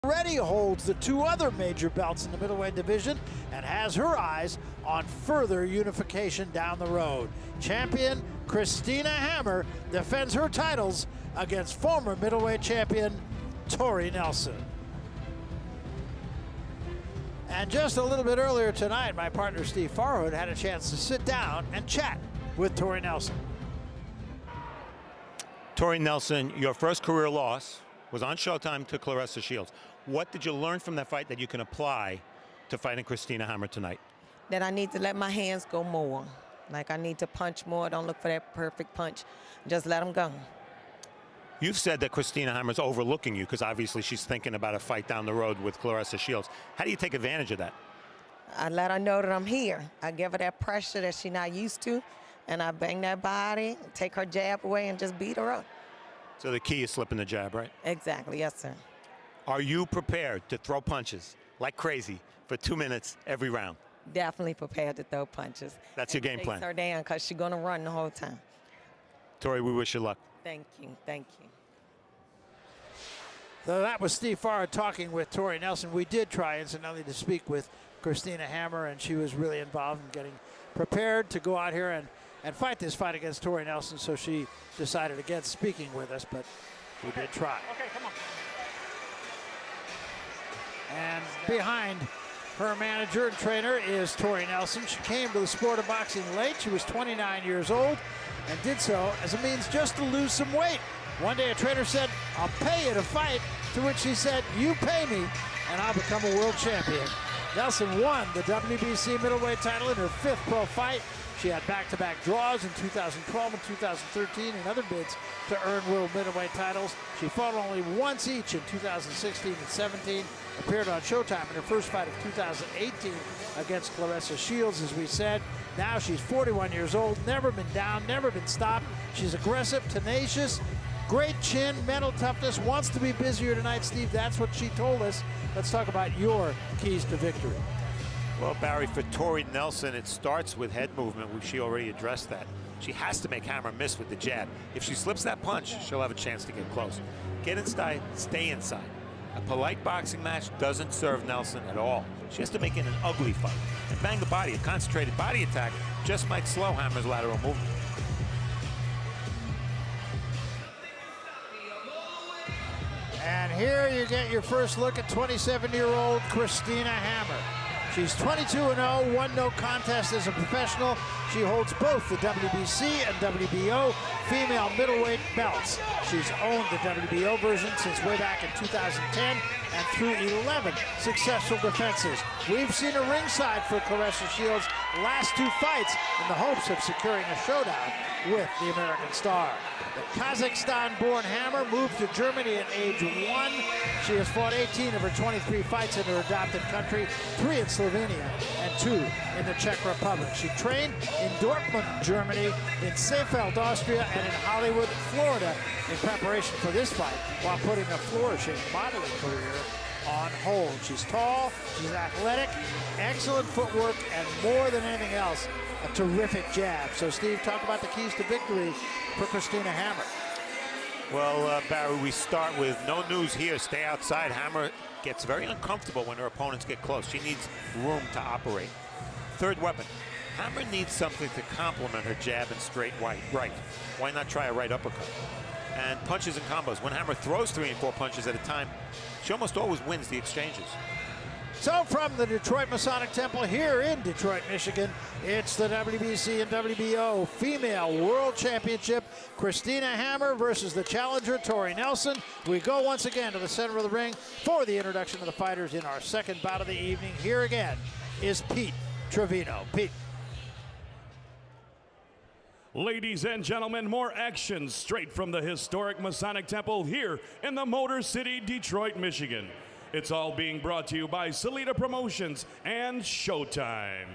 already holds the two other major belts in the middleweight division and has her eyes on further unification down the road. Champion Christina Hammer defends her titles against former middleweight champion Tori Nelson. And just a little bit earlier tonight, my partner Steve Farhood had a chance to sit down and chat with Tori Nelson. Tori Nelson, your first career loss was on Showtime to Claressa Shields. What did you learn from that fight that you can apply to fighting Christina Hammer tonight? That I need to let my hands go more. Like I need to punch more. Don't look for that perfect punch. Just let them go. You've said that Christina Hammer's overlooking you because obviously she's thinking about a fight down the road with Claressa Shields. How do you take advantage of that? I let her know that I'm here. I give her that pressure that she's not used to, and I bang that body, take her jab away, and just beat her up. So the key is slipping the jab, right? Exactly, yes, sir. Are you prepared to throw punches like crazy for 2 minutes every round? Definitely prepared to throw punches. That's your game plan. Chase her down because she's going to run the whole time. Tori, we wish you luck. Thank you, thank you. So that was Steve Farr talking with Tori Nelson. We did try, incidentally, to speak with Christina Hammer, and she was really involved in getting prepared to go out here and fight this fight against Tori Nelson, so she decided against speaking with us, but we did try. Okay, come on. And behind her manager and trainer is Tori Nelson. She came to the sport of boxing late. She was 29 years old and did so as a means just to lose some weight. One day a trainer said, "I'll pay you to fight," to which she said, "You pay me and I'll become a world champion." Nelson won the WBC middleweight title in her fifth pro fight. She had back-to-back draws in 2012 and 2013 in other bids to earn world middleweight titles. She fought only once each in 2016 and 17, appeared on Showtime in her first fight of 2018 against Claressa Shields, as we said. Now she's 41 years old, never been down, never been stopped. She's aggressive, tenacious, great chin, mental toughness, wants to be busier tonight, Steve. That's what she told us. Let's talk about your keys to victory. Well, Barry, for Tori Nelson, it starts with head movement. She already addressed that. She has to make Hammer miss with the jab. If she slips that punch, she'll have a chance to get close. Get inside, stay inside. A polite boxing match doesn't serve Nelson at all. She has to make it an ugly fight. And bang the body, a concentrated body attack just might slow Hammer's lateral movement. And here you get your first look at 27-year-old Christina Hammer. She's 22-0, won no contest as a professional. She holds both the WBC and WBO female middleweight belts. She's owned the WBO version since way back in 2010 and through 11 successful defenses. We've seen her ringside for Claressa Shields' last two fights in the hopes of securing a showdown with the American star. The Kazakhstan-born Hammer moved to Germany at age 1. She has fought 18 of her 23 fights in her adopted country, 3 in Slovenia and 2 in the Czech Republic. She trained in Dortmund, Germany, in Seefeld, Austria, and in Hollywood, Florida in preparation for this fight while putting a flourishing modeling career on hold. She's tall, she's athletic, excellent footwork, and more than anything else, a terrific jab. So, Steve, talk about the keys to victory for Christina Hammer. Well, Barry, we start with no news here. Stay outside. Hammer gets very uncomfortable when her opponents get close. She needs room to operate. Third weapon. Hammer needs something to complement her jab and straight right. Why not try a right uppercut? And punches and combos. When Hammer throws 3 and 4 punches at a time, she almost always wins the exchanges. So from the Detroit Masonic Temple here in Detroit, Michigan, it's the WBC and WBO Female World Championship. Christina Hammer versus the challenger, Tori Nelson. We go once again to the center of the ring for the introduction of the fighters in our second bout of the evening. Here again is Pete Trevino. Pete. Ladies and gentlemen, more action straight from the historic Masonic Temple here in the Motor City, Detroit, Michigan. It's all being brought to you by Salida Promotions and Showtime.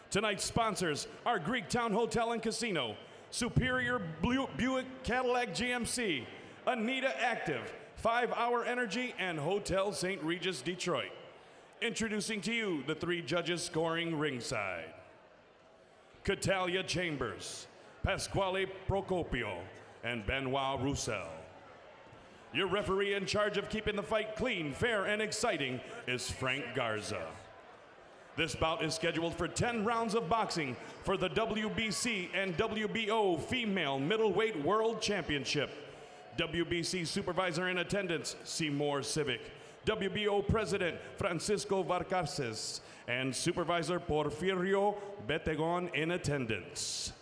Tonight's sponsors are Greektown Hotel and Casino, Superior Buick Cadillac GMC, Anita Active, 5 Hour Energy, and Hotel St. Regis, Detroit. Introducing to you the 3 judges scoring ringside. Catalia Chambers, Pasquale Procopio, and Benoit Roussel. Your referee in charge of keeping the fight clean, fair, and exciting is Frank Garza. This bout is scheduled for 10 rounds of boxing for the WBC and WBO Female Middleweight World Championship. WBC Supervisor in attendance, Seymour Civic. WBO President, Francisco Varcarces. And Supervisor Porfirio Betegon in attendance.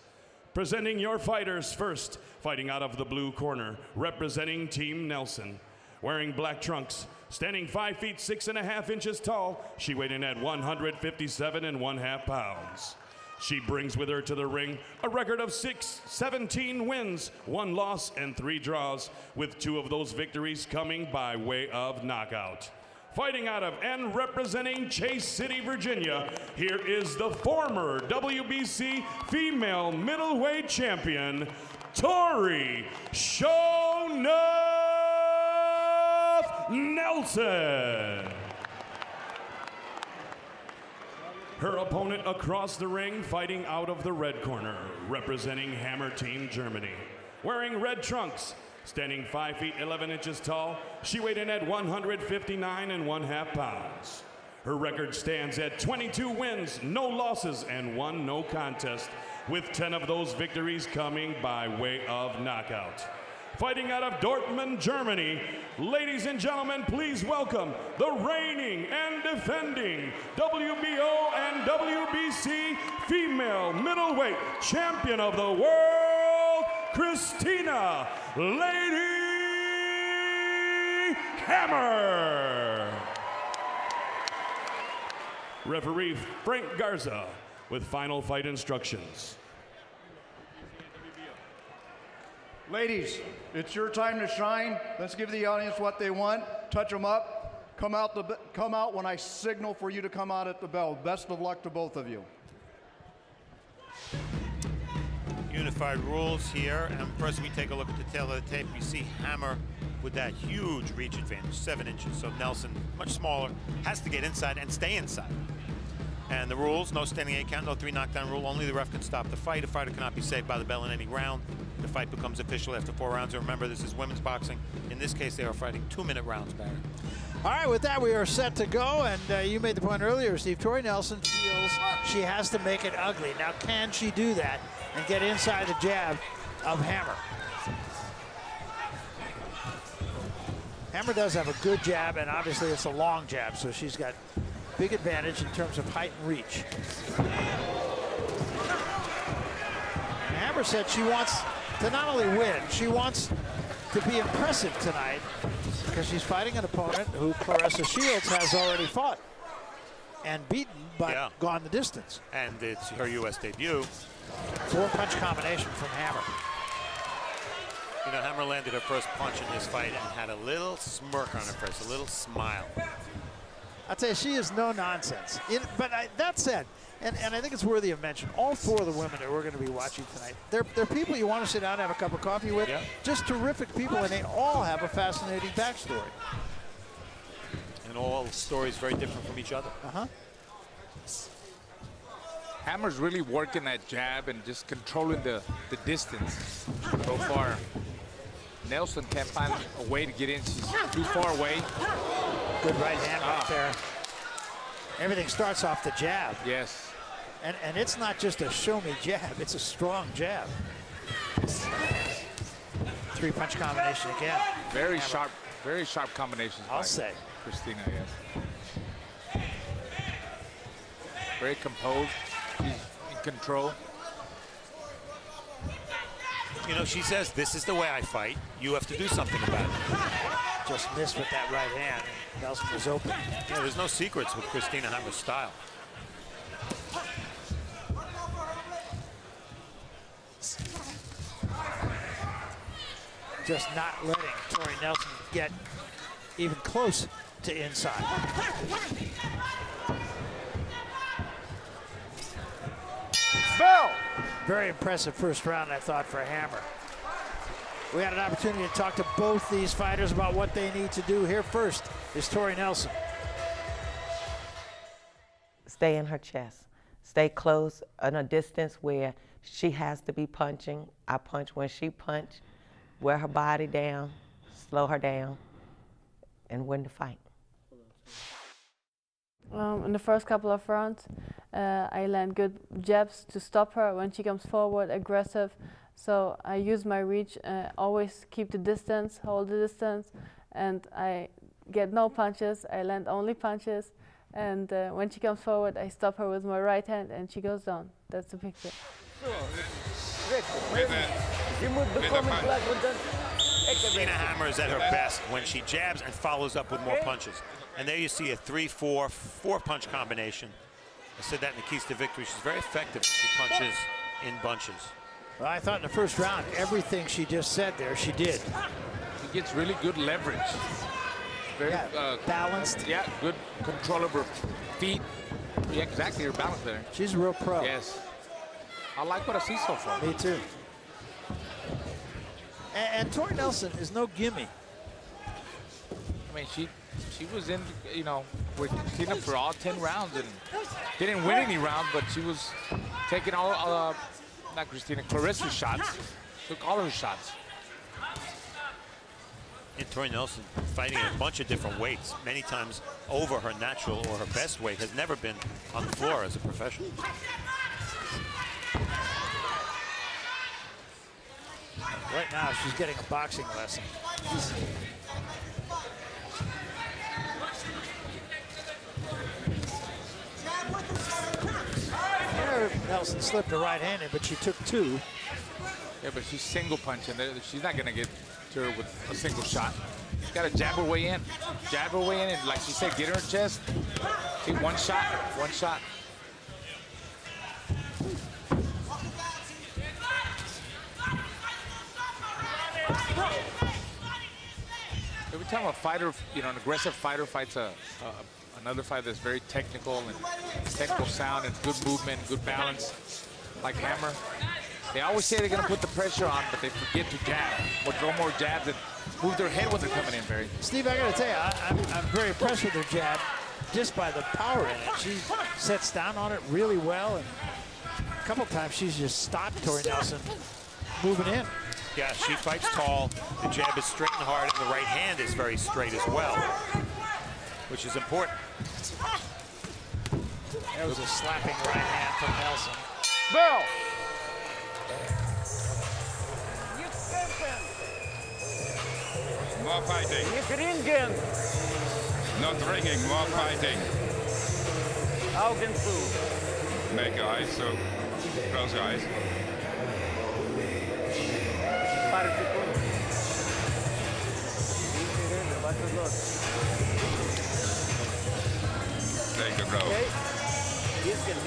Presenting your fighters first, fighting out of the blue corner, representing Team Nelson. Wearing black trunks, standing 5 feet 6.5 inches tall, she weighed in at 157.5 pounds. She brings with her to the ring a record of 17 wins, 1 loss, and 3 draws, with 2 of those victories coming by way of knockout. Fighting out of and representing Chase City, Virginia, here is the former WBC female middleweight champion, Tori Nelson. Her opponent across the ring, fighting out of the red corner, representing Hammer Team Germany. Wearing red trunks, standing 5 feet 11 inches tall, she weighed in at 159.5 pounds. Her record stands at 22 wins, no losses, and 1 no contest, with 10 of those victories coming by way of knockout. Fighting out of Dortmund, Germany, ladies and gentlemen, please welcome the reigning and defending WBO and WBC female middleweight champion of the world, Christina "Lady" Hammer. Referee Frank Garza with final fight instructions. Ladies, it's your time to shine. Let's give the audience what they want. Touch them up. Come out when I signal for you to come out at the bell. Best of luck to both of you. Unified rules here, and first we take a look at the tail of the tape. You see Hammer with that huge reach advantage, 7 inches. So Nelson, much smaller, has to get inside and stay inside. And the rules: no standing 8 count, no 3 knockdown rule. Only the ref can stop the fight. A fighter cannot be saved by the bell in any round. The fight becomes official after 4 rounds. And remember, this is women's boxing. In this case, they are fighting 2-minute rounds, Barry. All right, with that, we are set to go. And you made the point earlier, Steve. Tori Nelson feels she has to make it ugly. Now, can she do that and get inside the jab of Hammer? Hammer does have a good jab, and obviously it's a long jab, so she's got big advantage in terms of height and reach. And Hammer said she wants to not only win, she wants to be impressive tonight because she's fighting an opponent who Clarissa Shields has already fought and beaten, but gone the distance. And it's her U.S. debut. 4-punch combination from Hammer. You know, Hammer landed her first punch in this fight and had a little smirk on her face, a little smile. I'll tell you, she is no nonsense. But that said, and I think it's worthy of mention, all 4 of the women that we're going to be watching tonight, they're people you want to sit down and have a cup of coffee with. Yeah. Just terrific people, and they all have a fascinating backstory. And all stories very different from each other. Hammer's really working that jab and just controlling the distance so far. Nelson can't find a way to get in. She's too far away. Good right hand right there. Everything starts off the jab. Yes. And it's not just a show-me jab. It's a strong jab. 3-punch combination again. Very sharp combinations. I'll say. Christina, yes. Very composed. She's in control. You know, she says, this is the way I fight. You have to do something about it. Just missed with that right hand. Nelson was open. Yeah, there's no secrets with Christina Hammer's style. Just not letting Tori Nelson get even close to inside. Bell! Very impressive first round, I thought, for Hammer. We had an opportunity to talk to both these fighters about what they need to do. Here first is Tori Nelson. Stay in her chest. Stay close in a distance where she has to be punching. I punch when she punch. Wear her body down. slow her down, and win the fight. In the first couple of rounds, I land good jabs to stop her when she comes forward, aggressive. So I use my reach, always keep the distance, hold the distance, and I get no punches. I land only punches. And when she comes forward, I stop her with my right hand, and she goes down. That's the picture. Christina Hammer is at her best when she jabs and follows up with more punches. And there you see a 3-4, 4-punch combination. I said that in the keys to victory. She's very effective when she punches in bunches. Well, I thought in the first round, everything she just said there, she did. She gets really good leverage. Very balanced. Yeah, good control of her feet. Yeah, exactly, her balance there. She's a real pro. Yes. I like what I see so far. Me too. And Tori Nelson is no gimme. I mean, she was in, you know, with Christina for all 10 rounds and didn't win any round, but she was taking all, not Christina, Clarissa's shots. Took all her shots. And Tori Nelson fighting a bunch of different weights, many times over her natural or her best weight, has never been on the floor as a professional. Right now, she's getting a boxing lesson. There, Nelson slipped a right-handed, but she took two. Yeah, but she's single punching. She's not going to get to her with a single shot. She's got to jab her way in. Jab her way in, and like she said, get her in her chest. Take one shot, one shot. Every time a fighter, you know, an aggressive fighter fights another fighter that's very technical and technical sound and good movement, good balance, like Hammer, they always say they're going to put the pressure on, but they forget to jab or throw more jabs and move their head when they're coming in, Barry. Steve, I got to tell you, I'm very impressed with her jab just by the power in it. She sets down on it really well, and a couple times she's just stopped Tori Nelson moving in. Yeah, she fights tall. The jab is straight and hard, and the right hand is very straight as well, which is important. That was a slapping right hand from Nelson. Bell! More fighting. Not ringing, more fighting. Augen zu. Make your eyes so. Close your eyes. Para segundos. Take a blow. Okay. Discan.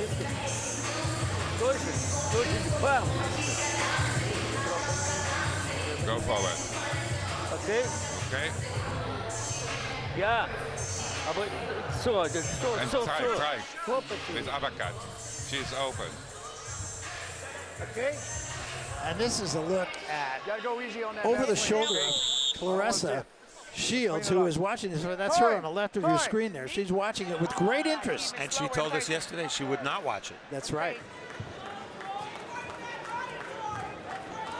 Dois, bam. Go forward. Okay. Okay? Ja. Aber so. And try. With uppercut. She's open. Okay. And this is a look at Gotta go easy on that. over the back shoulder leg. of Clarissa Shields, who is watching this. That's her on the left of your screen there. She's watching it with great interest. And she told us yesterday she would not watch it. That's right.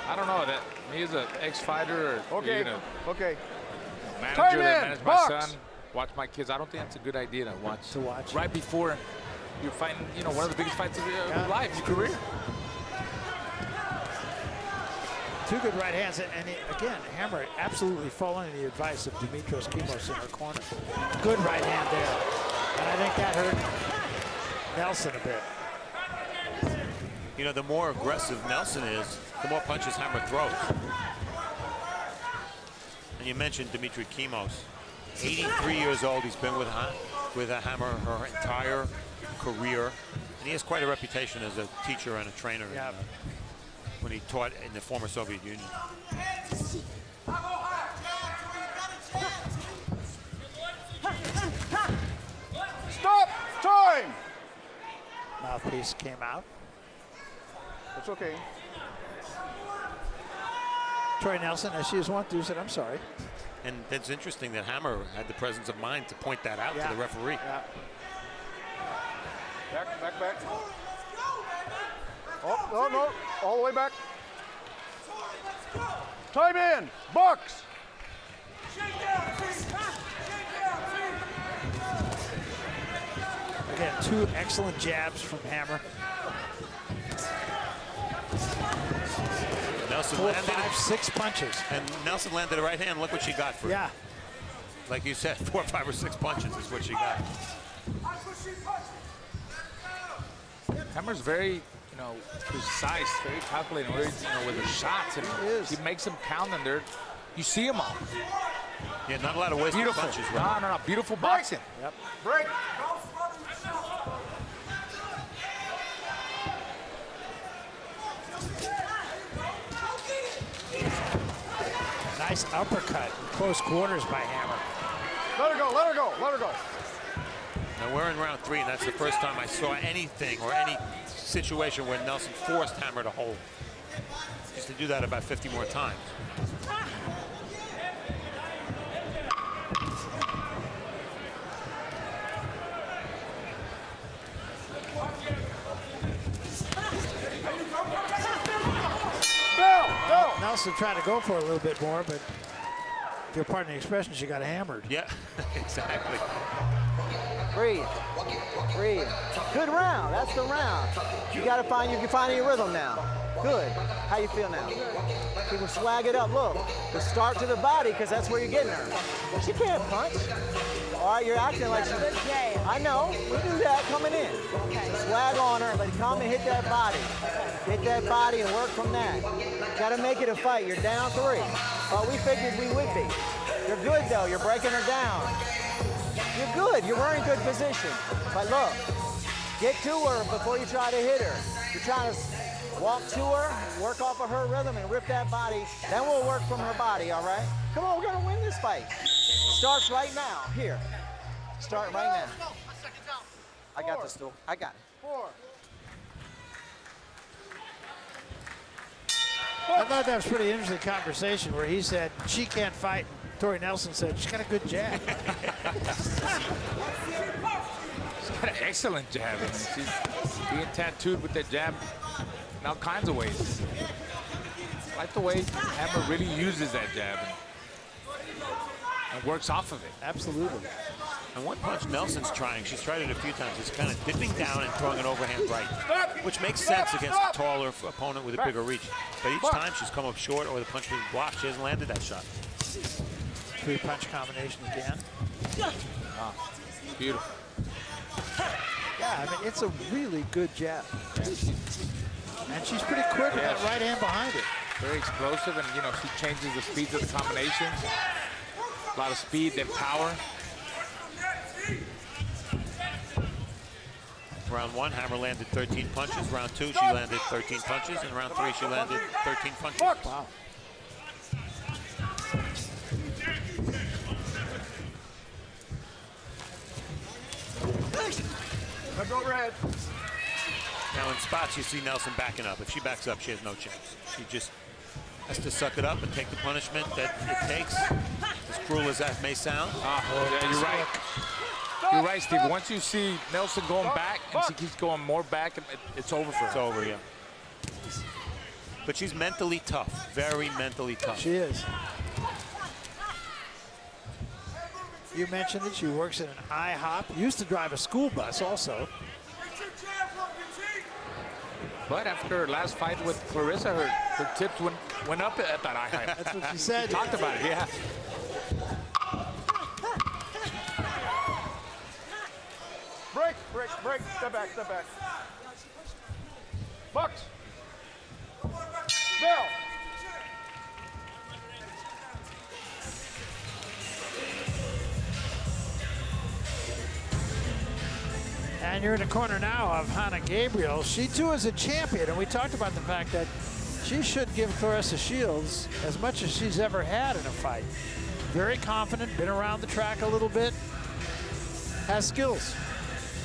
I don't know that me as an ex-fighter or Okay, you know, okay. manager Time that in, managed my box. son, watch my kids. I don't think that's a good idea to watch. To watch. Right before you're fighting, you know, one of the biggest fights of your life, your career. Two good right hands, and again, Hammer absolutely following the advice of Dimitros Kimos in her corner. Good right hand there, and I think that hurt Nelson a bit. You know, the more aggressive Nelson is, the more punches Hammer throws. And you mentioned Dimitri Kimos. 83 years old, he's been with Hammer her entire career. And he has quite a reputation as a teacher and a trainer when he taught in the former Soviet Union. Stop! Time! Mouthpiece came out. It's okay. Tori Nelson, as she is wont to, said, I'm sorry. And that's interesting that Hammer had the presence of mind to point that out to the referee. Yeah. Back. Oh, no. All the way back. Time in. Box. 2 excellent jabs from Hammer. Nelson 4, landed 5, 6 punches. And Nelson landed a right hand. Look what she got for it. Yeah. Like you said, 4, 5, or 6 punches is what she got. Hammer's very, you know, precise, very calculating, very, you know, with her shots, and she makes them count, and they're, you see them all. Yeah, not a lot of wasted Beautiful. punches, right? No, beautiful boxing. Yep. Break. Nice uppercut. Close quarters by Hammer. Let her go, let her go, let her go. Now we're in round 3, and that's the first time I saw anything or any situation where Nelson forced Hammer to hold. Used to do that about 50 more times. Nelson tried to go for it a little bit more, but if you'll pardon the expression, she got hammered. Yeah, exactly. Breathe. Breathe. Good round. That's the round. You got to find you're finding your rhythm now. Good. How you feel now? People swag it up. Look, the start to the body, because that's where you're getting her. She can't punch. All right, you're acting like she. I know. We do that coming in. Swag on her, but come and hit that body. Hit that body and work from that. Got to make it a fight. You're down 3. Well, we figured we would be. You're good though. You're breaking her down. You're good. You're in good position. But look, get to her before you try to hit her. You're trying to walk to her, work off of her rhythm, and rip that body. Then we'll work from her body, all right? Come on, we're going to win this fight. Starts right now. Here. Start right now. I got the stool. I got it. 4. I thought that was a pretty interesting conversation where he said she can't fight. Tori Nelson said she's got a good jab. She's got an excellent jab. I mean, she's being tattooed with that jab in all kinds of ways. I like the way Hammer really uses that jab and works off of it. Absolutely. And one punch Nelson's trying, she's tried it a few times, is kind of dipping down and throwing an overhand right, which makes sense against a taller opponent with a bigger reach. But each time she's come up short or the punch was blocked, she hasn't landed that shot. 3-punch combination again. Oh, beautiful. Yeah, I mean, it's a really good jab. And she's pretty quick with that right hand behind it. Very explosive, and, you know, she changes the speeds of the combinations. A lot of speed, then power. Round 1, Hammer landed 13 punches. Round 2, she landed 13 punches. And round 3, she landed 13 punches. Wow. Let's go overhead. Now in spots, you see Nelson backing up. If she backs up, she has no chance. She just has to suck it up and take the punishment that it takes. As cruel as that may sound. Yeah, you're right. You're right, Steve. Once you see Nelson going back, and she keeps going more back, it's over for her. It's over, yeah. But she's mentally tough, very mentally tough. She is. You mentioned that she works at an IHOP. Used to drive a school bus also. But after her last fight with Clarissa, her tips went up at that IHOP. That's what she said. She talked about it, yeah. Break, break, break. Step back, step back. Bucks. Bell. And you're in the corner now of Hannah Gabriel. She too is a champion, and we talked about the fact that she should give Clarissa Shields as much as she's ever had in a fight. Very confident, been around the track a little bit, has skills.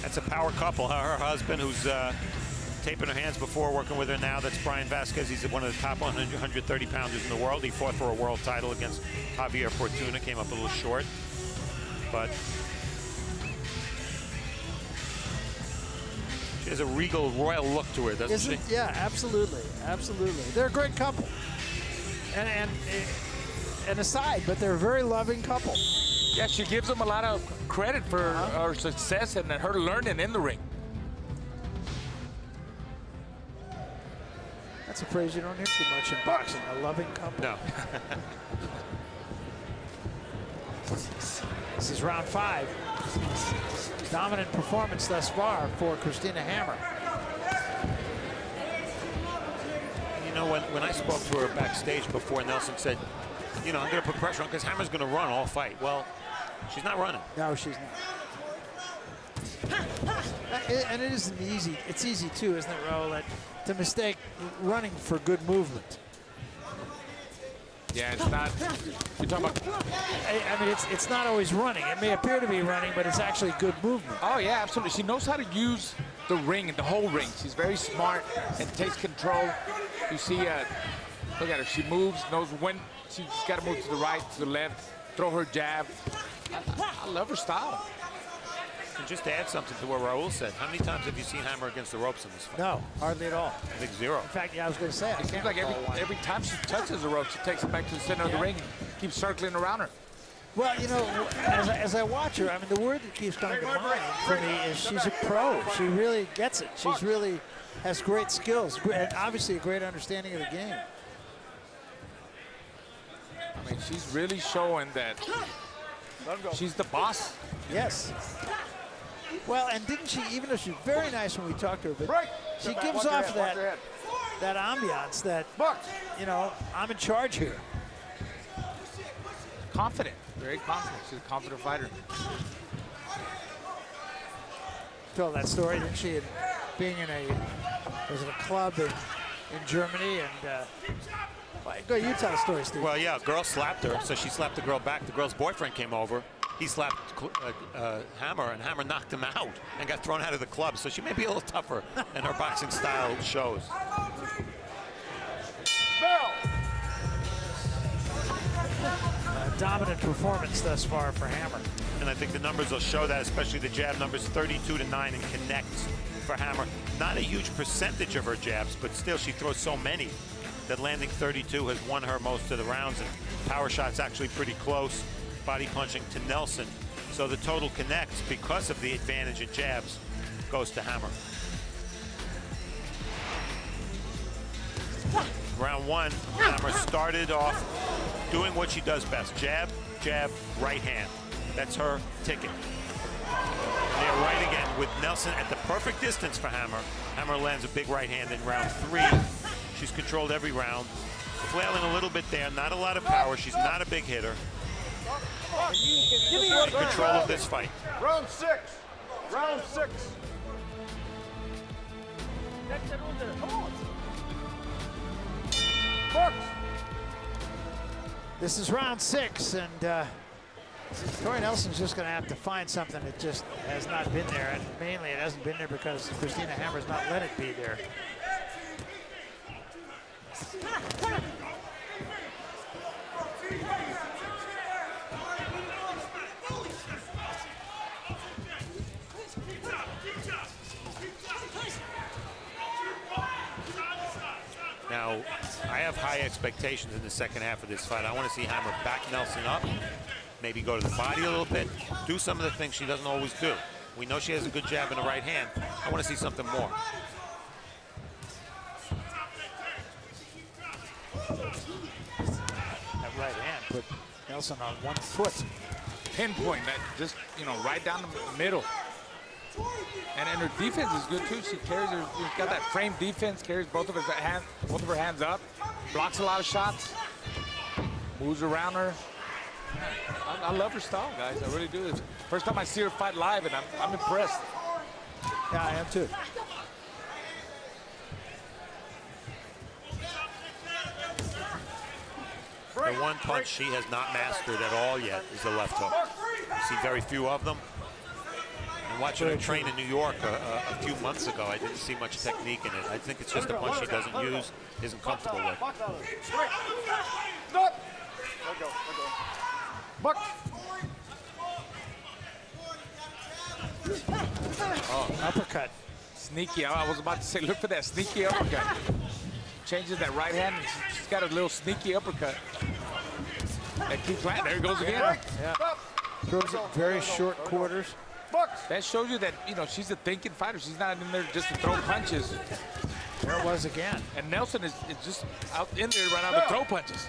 That's a power couple. Her husband, who's taping her hands before, working with her now, that's Brian Vasquez. He's one of the top 130 pounders in the world. He fought for a world title against Javier Fortuna, came up a little short. But she has a regal, royal look to her, doesn't she? Yeah, absolutely, absolutely. They're a great couple. And aside, but they're a very loving couple. Yeah, she gives him a lot of credit for her success and her learning in the ring. That's a phrase you don't hear too much in boxing, a loving couple. No. This is round 5. Dominant performance thus far for Christina Hammer. You know, when I spoke to her backstage before, Nelson said, you know, I'm going to put pressure on because Hammer's going to run all fight. Well, she's not running. No, she's not. And it isn't easy. It's easy, too, isn't it, Raul, to mistake running for good movement. Yeah, it's not. You're talking about. I mean, it's not always running. It may appear to be running, but it's actually good movement. Oh, yeah, absolutely. She knows how to use the ring and the whole ring. She's very smart and takes control. You see, look at her. She moves, knows when she's got to move to the right, to the left, throw her jab. I love her style. And just to add something to what Raul said, how many times have you seen Hammer against the ropes in this fight? No, hardly at all. I think 0. In fact, yeah, I was going to say, It seems like every time she touches the rope, she takes it back to the center of the ring and keeps circling around her. Well, you know, as I watch her, I mean, the word that keeps coming to mind for me is she's a pro. She really gets it. She's really has great skills and obviously a great understanding of the game. I mean, she's really showing that she's the boss. Yes. Well, and didn't she, even though she's very nice when we talk to her, but she gives off that ambiance that, you know, I'm in charge here. Confident, very confident. She's a confident fighter. Told that story, didn't she? Being in a club in Germany, and go, you tell the story, Steve. Well, yeah, a girl slapped her, so she slapped the girl back. The girl's boyfriend came over. He slapped Hammer, and Hammer knocked him out and got thrown out of the club. So she may be a little tougher than her boxing style shows. Dominant performance thus far for Hammer. And I think the numbers will show that, especially the jab numbers 32-9 and connects for Hammer. Not a huge percentage of her jabs, but still she throws so many that landing 32 has won her most of the rounds, and power shots actually pretty close. Body punching to Nelson. So the total connects because of the advantage in jabs goes to Hammer. Round 1, Hammer started off doing what she does best. Jab, jab, right hand. That's her ticket. There right again with Nelson at the perfect distance for Hammer. Hammer lands a big right hand in round 3. She's controlled every round. Flailing a little bit there, not a lot of power. She's not a big hitter. In control of this fight. Round 6. Round 6. This is round 6, and Tori Nelson's just going to have to find something that just has not been there, and mainly it hasn't been there because Christina Hammer's not let it be there. Now, I have high expectations in the second half of this fight. I want to see Hammer back Nelson up, maybe go to the body a little bit, do some of the things she doesn't always do. We know she has a good jab in the right hand. I want to see something more. That right hand put Nelson on one foot. Pinpoint that, just, you know, right down the middle. And her defense is good too. She carries her, she's got that frame defense, carries both of her hands up, blocks a lot of shots, moves around her. I love her style, guys. I really do. It's the first time I see her fight live, and I'm impressed. Yeah, I am too. The one punch she has not mastered at all yet is the left hook. You see very few of them. And watching her train in New York a few months ago, I didn't see much technique in it. I think it's just a punch she doesn't use, isn't comfortable with. Oh, uppercut. Sneaky. I was about to say, look for that sneaky uppercut. Changes that right hand, and she's got a little sneaky uppercut. That keeps landing. There he goes again. Yeah. Throws it very short quarters. That shows you that, you know, she's a thinking fighter. She's not in there just to throw punches. There it was again. And Nelson is just out in there right now to throw punches.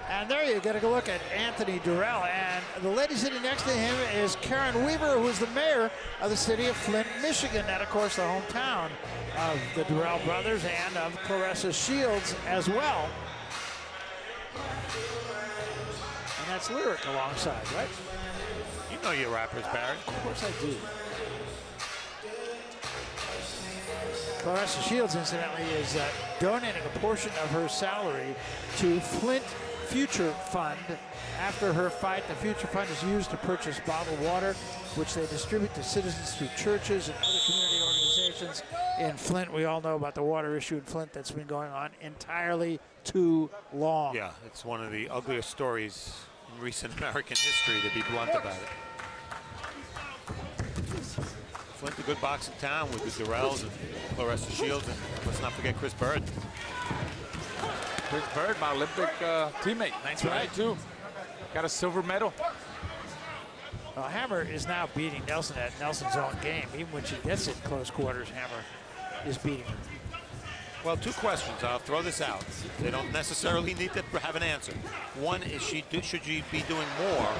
And there you get a look at Anthony Durrell. And the lady sitting next to him is Karen Weaver, who is the mayor of the city of Flint, Michigan. And, of course, the hometown of the Durrell brothers and of Claressa Shields as well. And that's Lyric alongside, right? You know your rappers, Barry. Of course I do. Claressa Shields, incidentally, is donating a portion of her salary to Flint Future Fund. After her fight, the Future Fund is used to purchase bottled water, which they distribute to citizens through churches and other community organizations in Flint. We all know about the water issue in Flint that's been going on entirely too long. Yeah, it's one of the ugliest stories in recent American history, to be blunt about it. Flint, a good boxing town with the Durrells and Claressa Shields, and let's not forget Chris Bird. Chris Bird, my Olympic teammate, 1992. Got a silver medal. Well, Hammer is now beating Nelson at Nelson's own game. Even when she gets in close quarters, Hammer is beating her. Well, two questions. I'll throw this out. They don't necessarily need to have an answer. One is, should she be doing more,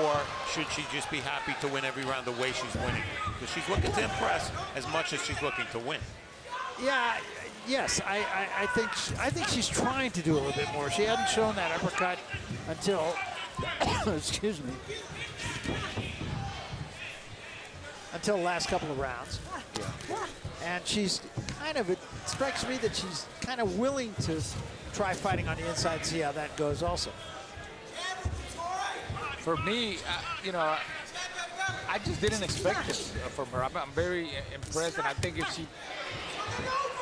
or should she just be happy to win every round the way she's winning? Because she's looking to impress as much as she's looking to win. Yeah, yes, I think she's trying to do a little bit more. She hadn't shown that uppercut until, excuse me, until the last couple of rounds. Yeah. And she's kind of, it strikes me that she's kind of willing to try fighting on the inside and see how that goes also. For me, you know, I just didn't expect this from her. I'm very impressed, and I think if she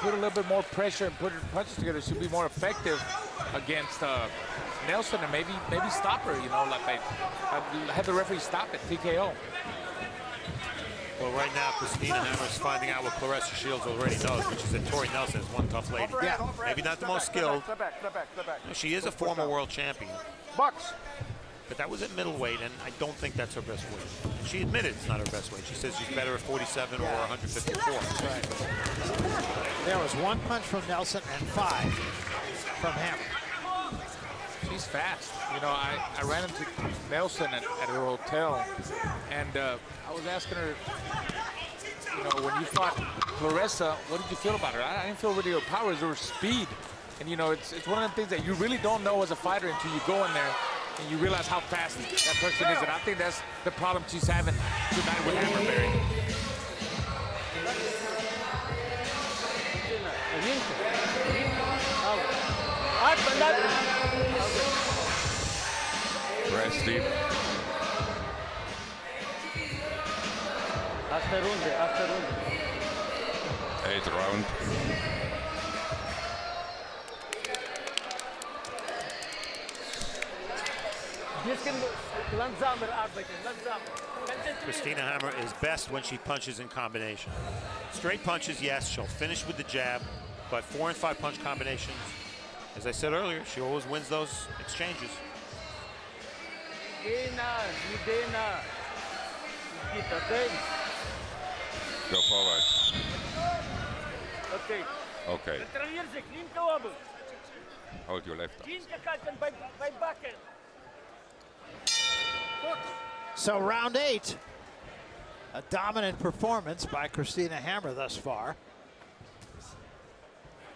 put a little bit more pressure and put her punches together, she'll be more effective against Nelson, and maybe stop her, you know, like have the referee stop it, TKO. Well, right now, Christina Hammer's finding out what Claressa Shields already knows, which is that Tori Nelson is one tough lady. Yeah. Maybe not the most skilled. She is a former world champion. Bucks. But that was at middleweight, and I don't think that's her best weight. She admitted it's not her best weight. She says she's better at 47 or 154. Right. There was one punch from Nelson and 5 from Hammer. She's fast. You know, I ran into Nelson at her hotel, and I was asking her, you know, when you fought Claressa, what did you feel about her? I didn't feel really her power, it was her speed. And, you know, it's one of the things that you really don't know as a fighter until you go in there and you realize how fast that person is. And I think that's the problem she's having tonight with Hammer, Barry. Rest deep. After round. 8th round. Christina Hammer is best when she punches in combination. Straight punches, yes, she'll finish with the jab, but 4 and 5 punch combinations, as I said earlier, she always wins those exchanges. Go forward. Okay. Okay. Hold your left arm. So round 8, a dominant performance by Christina Hammer thus far.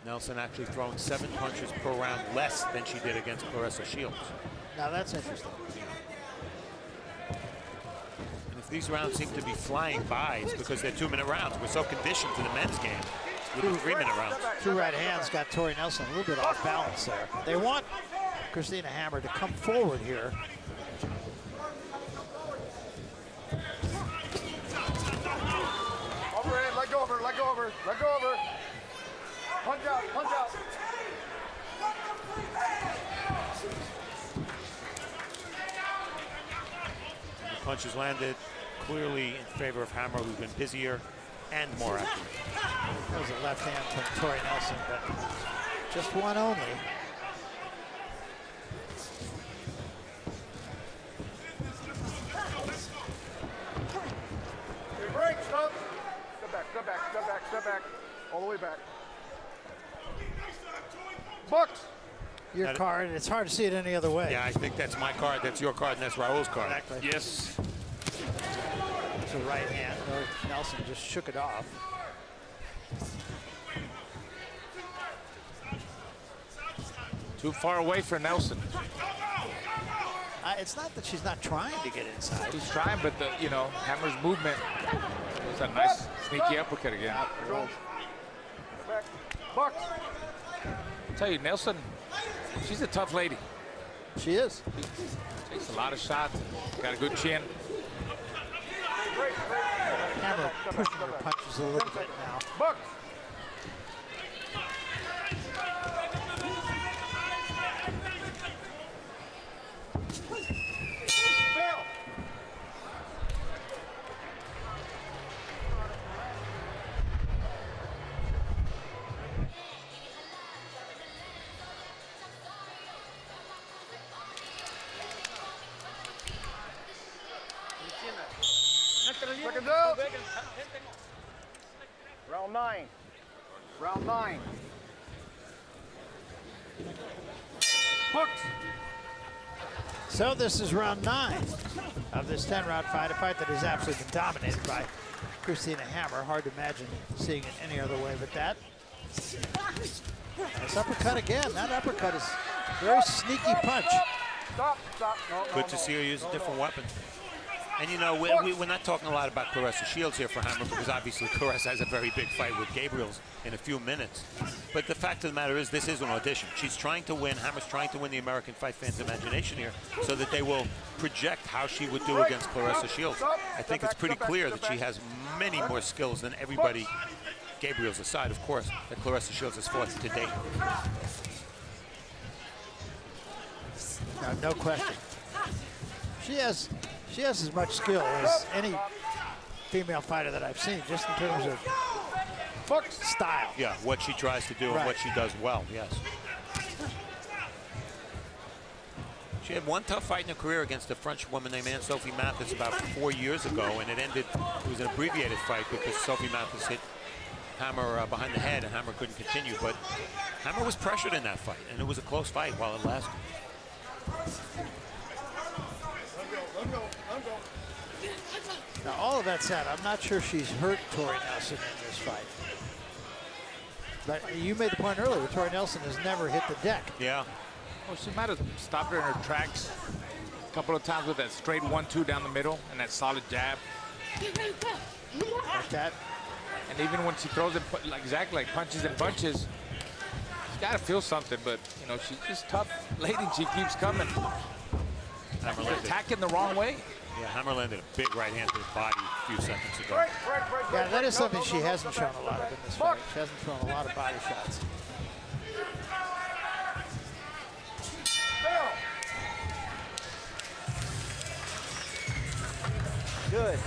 Nelson actually throwing 7 punches per round less than she did against Claressa Shields. Now that's interesting. And if these rounds seem to be flying by, it's because they're 2-minute rounds. We're so conditioned to the men's game with the 3-minute rounds. 2 right hands got Tori Nelson a little bit off balance there. They want Christina Hammer to come forward here. Overhead, let go of her. Punch out. The punches landed clearly in favor of Hammer, who's been busier. and more accurate. That was a left hand from Tori Nelson, but just one only. Break, stop. Step back, step back, step back, step back. All the way back. Bucks. Your card, and it's hard to see it any other way. Yeah, I think that's my card, that's your card, and that's Raul's card. Exactly. Yes. It's a right hand. Nelson just shook it off. Too far away for Nelson. It's not that she's not trying to get inside. He's trying, but the Hammer's movement was a nice sneaky uppercut again. Back. Bucks. I'll tell you, Nelson, she's a tough lady. She is. She takes a lot of shots. Got a good chin. Hammer pushing her punches a little bit now. Bucks. Seconds out. Round 9. Round 9. Bucks. So this is round 9 of this 10-round fight, a fight that has absolutely been dominated by Christina Hammer. Hard to imagine seeing it any other way but that. Nice uppercut again. That uppercut is a very sneaky punch. Stop, stop. No, Good to see her use a different weapon. And you know, we're not talking a lot about Claressa Shields here for Hammer because obviously Claressa has a very big fight with Gabriel's in a few minutes. But the fact of the matter is this is an audition. She's trying to win, Hammer's trying to win the American fight fans' imagination here so that they will project how she would do against Claressa Shields. I think it's pretty clear that she has many more skills than everybody, Gabriel's aside, of course, that Claressa Shields has fought to date. No question. She has as much skill as any female fighter that I've seen, just in terms of style. Yeah, what she tries to do and what she does well, yes. She had one tough fight in her career against a French woman named Sophie Mathis about 4 years ago, and it was an abbreviated fight because Sophie Mathis hit Hammer behind the head, and Hammer couldn't continue. But Hammer was pressured in that fight, and it was a close fight while it lasted. Now, all of that said, I'm not sure she's hurt Tori Nelson in this fight. But you made the point earlier, Tori Nelson has never hit the deck. Yeah. Well, she might have stopped her in her tracks a couple of times with that straight 1-2 down the middle and that solid jab. Like that. And even when she throws it exactly like punches and bunches, she's got to feel something. But she's just tough lady. She keeps coming. She's attacking the wrong way. Yeah, Hammer landed a big right hand to the body a few seconds ago. Yeah, that is something she hasn't shown a lot of in this fight. She hasn't thrown a lot of body shots. Good.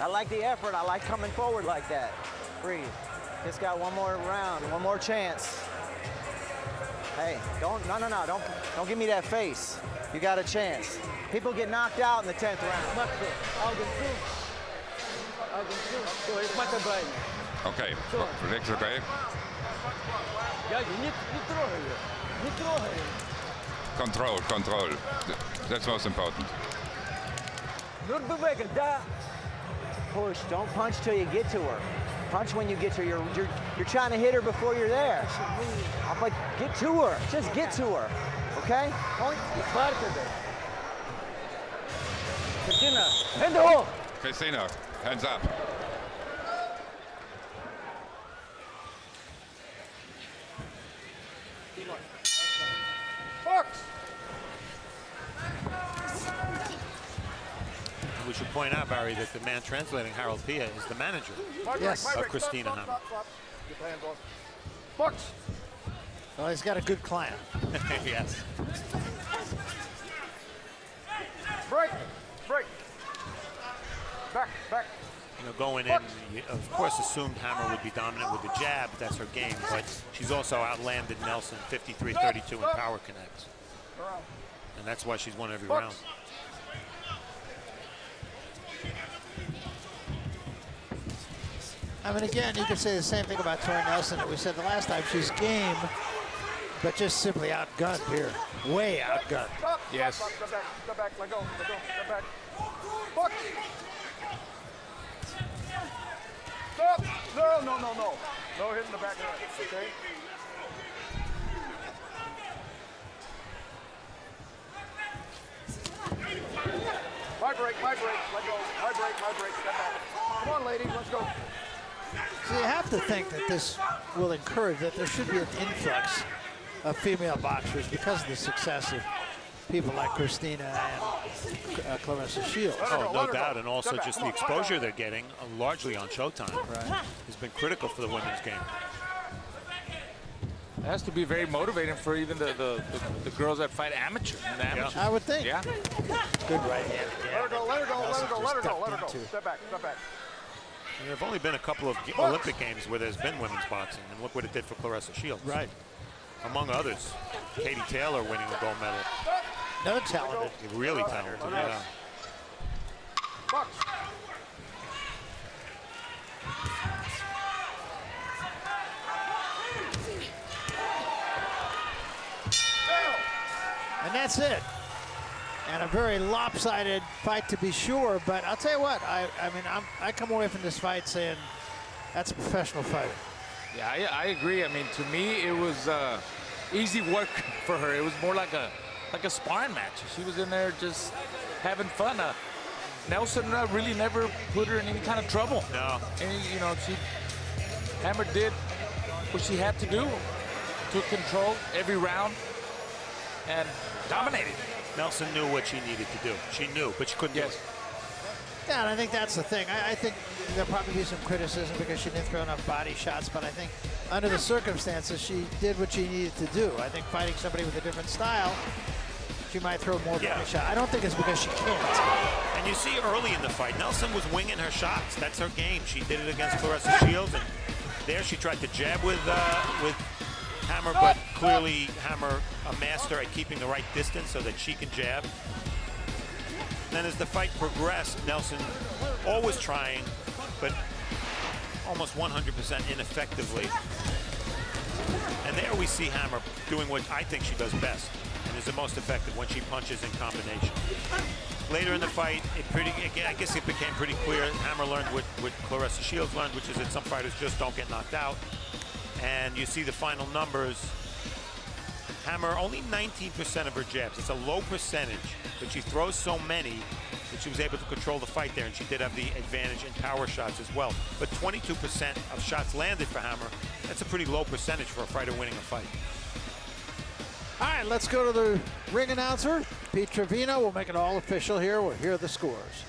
I like the effort. I like coming forward like that. Breathe. Just got one more round, one more chance. Hey, don't give me that face. You got a chance. People get knocked out in the 10th round. Okay, Rick's okay. Control. That's most important. Push. Don't punch till you get to her. Punch when you get to her. You're trying to hit her before you're there. I'm like, get to her. Just get to her. Okay? Christina, hands up. We should point out, Barry, that the man translating Harold Pia is the manager of Christina Hammer. Bucks. Well, he's got a good client. Yes. Break. Back. You know, going in, you, of course, assumed Hammer would be dominant with the jab. That's her game, but she's also outlanded Nelson 53-32 in power connects. And that's why she's won every round. I mean, again, you could say the same thing about Tori Nelson that we said the last time. She's game, but just simply outgunned here. Way outgunned. Yes. Step back, let go, step back. Fuck. Stop. No. No hitting the back of the head, okay? My break, let go. My break, step back. Come on, ladies, let's go. So you have to think that this will encourage that there should be an influx of female boxers because of the success of people like Christina and Claressa Shields. Oh, no doubt, and also just the exposure they're getting, largely on Showtime, has been critical for the women's game. It has to be very motivating for even the girls that fight amateur. I would think. Yeah. Good right hand. Let her go. Step back. There have only been a couple of Olympic Games where there's been women's boxing, and look what it did for Claressa Shields. Right. Among others, Katie Taylor winning a gold medal. Another talented. Really talented, yeah. And that's it. And a very lopsided fight to be sure, but I'll tell you what, I come away from this fight saying that's a professional fighter. Yeah, I agree. I mean, to me, it was easy work for her. It was more like a sparring match. She was in there just having fun. Nelson really never put her in any kind of trouble. No. And, you know, Hammer did what she had to do, took control every round, and dominated. Nelson knew what she needed to do. She knew, but she couldn't do it. Yeah, and I think that's the thing. I think there'll probably be some criticism because she didn't throw enough body shots, but I think under the circumstances, she did what she needed to do. I think fighting somebody with a different style, she might throw more body shots. I don't think it's because she can't. And you see early in the fight, Nelson was winging her shots. That's her game. She did it against Claressa Shields, and there she tried to jab with Hammer, but clearly Hammer a master at keeping the right distance so that she can jab. Then as the fight progressed, Nelson always trying, but almost 100% ineffectively. And there we see Hammer doing what I think she does best and is the most effective when she punches in combination. Later in the fight, I guess it became pretty clear. Hammer learned what Claressa Shields learned, which is that some fighters just don't get knocked out. And you see the final numbers. Hammer, only 19% of her jabs. It's a low percentage, but she throws so many that she was able to control the fight there, and she did have the advantage in power shots as well. But 22% of shots landed for Hammer. That's a pretty low percentage for a fighter winning a fight. All right, let's go to the ring announcer, Pete Trevino. We'll make it all official here. We'll hear the scores.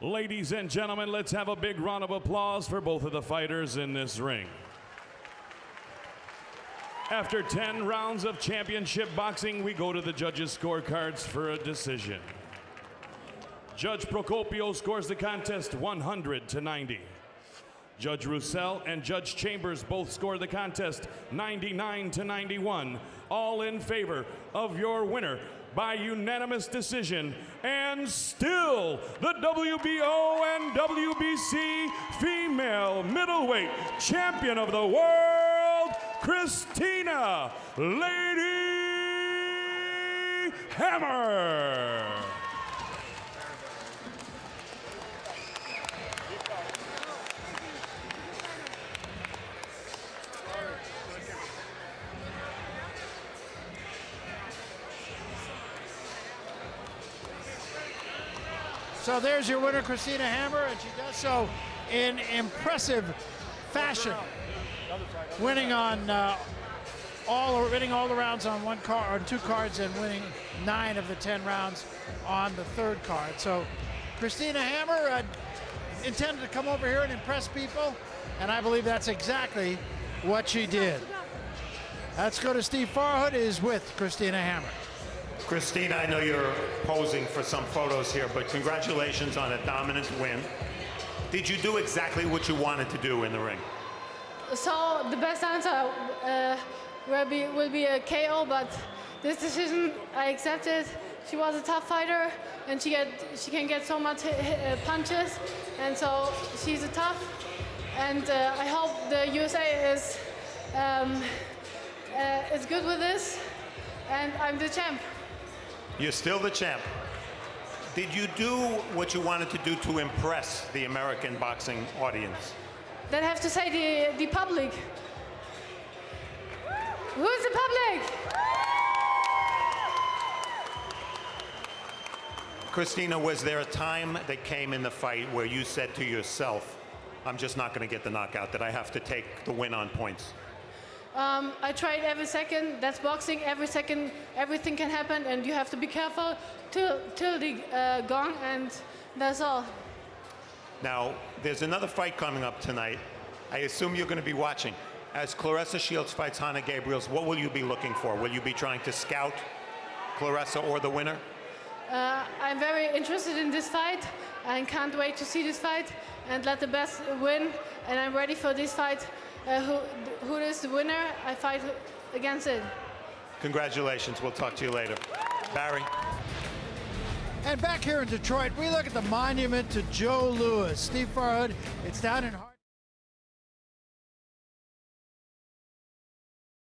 Ladies and gentlemen, let's have a big round of applause for both of the fighters in this ring. After 10 rounds of championship boxing, we go to the judges' scorecards for a decision. Judge Procopio scores the contest 100-90. Judge Roussel and Judge Chambers both score the contest 99-91, all in favor of your winner by unanimous decision, and still the WBO and WBC female middleweight champion of the world, Christina "Lady" Hammer. So there's your winner, Christina Hammer, and she does so in impressive fashion, winning on all the rounds on one card, on 2 cards, and winning 9 of the 10 rounds on the 3rd card. So Christina Hammer intended to come over here and impress people, and I believe that's exactly what she did. Let's go to Steve Farhood, is with Christina Hammer. Christina, I know you're posing for some photos here, but congratulations on a dominant win. Did you do exactly what you wanted to do in the ring? So the best answer will be a KO, but this decision I accepted. She was a tough fighter, and she can get so much punches, and so she's a tough. And I hope the USA is good with this, and I'm the champ. You're still the champ. Did you do what you wanted to do to impress the American boxing audience? Then have to say the public. Who's the public? Christina, was there a time that came in the fight where you said to yourself, I'm just not going to get the knockout, that I have to take the win on points? I tried every second. That's boxing. Every second, everything can happen, and you have to be careful till the gong, and that's all. Now, there's another fight coming up tonight. I assume you're going to be watching. As Claressa Shields fights Hannah Gabriels, what will you be looking for? Will you be trying to scout Claressa or the winner? I'm very interested in this fight. I can't wait to see this fight and let the best win. And I'm ready for this fight. Who is the winner? I fight against it. Congratulations. We'll talk to you later. Barry. And back here in Detroit, we look at the monument to Joe Louis. Steve Farhood, it's down in